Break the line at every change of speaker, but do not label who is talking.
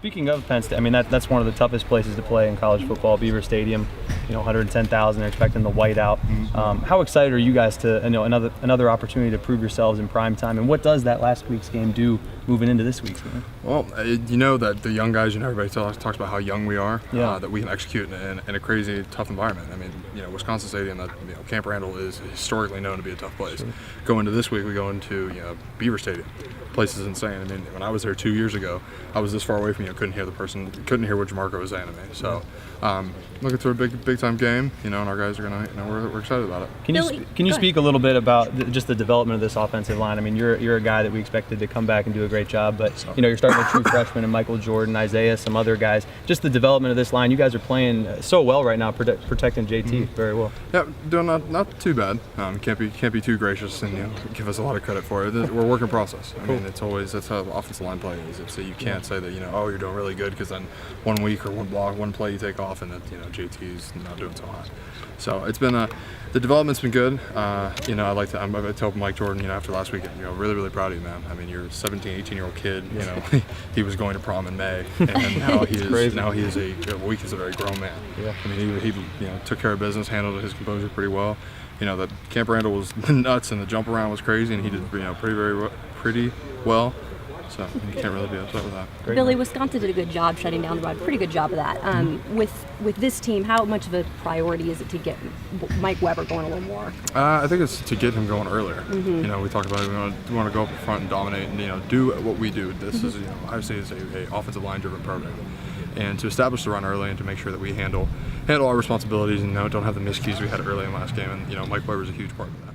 speaking of Penn State, I mean that's one of the toughest places to play in college football, Beaver Stadium. 110,000. They're expecting the whiteout. How excited are you guys to another opportunity to prove yourselves in prime time? And what does that last week's game do moving into this week's game?
Well, that the young guys, everybody talks about how young we are,
Yeah.
that we can execute in a crazy tough environment. I mean, Wisconsin Stadium, Camp Randall is historically known to be a tough place.
Sure.
Going into this week, we go into Beaver Stadium. Place is insane. I mean, when I was there 2 years ago, I was this far away from you. Couldn't hear what Jamarco was saying to me. So, looking to a big time game. And our guys are gonna. We're excited about it.
Can you speak a little bit about just the development of this offensive line? I mean, you're a guy that we expected to come back and do a great job, but you're starting with true freshmen and Michael Jordan, Isaiah, some other guys. Just the development of this line. You guys are playing so well right now, protecting JT very well.
Yeah, doing not too bad. Can't be too gracious and give us a lot of credit for it. We're a work in process. I mean, that's how offensive line play is. So you can't say that you're doing really good because then 1 week or one play you take off and that JT's not doing so hot. So it's been the development's been good. I tell Mike Jordan after last weekend, really proud of you, man. I mean, you're a 17, 18-year-old kid. He was going to prom in May, and now he is a week is a very grown man. Yeah. I mean, he took care of business, handled his composure pretty well. The Camp Randall was nuts and the jump around was crazy, and he did pretty well. So you can't really be upset with that.
Great. Billy, Wisconsin did a good job shutting down the run. Pretty good job of that. With this team, how much of a priority is it to get Mike Weber going a little more?
I think it's to get him going earlier. We talked about it. We want to go up in front and dominate and do what we do. This is Ohio State is a offensive line driven program, and to establish the run early and to make sure that we handle our responsibilities and don't have the miscues we had early in last game. And Mike Weber is a huge part of that.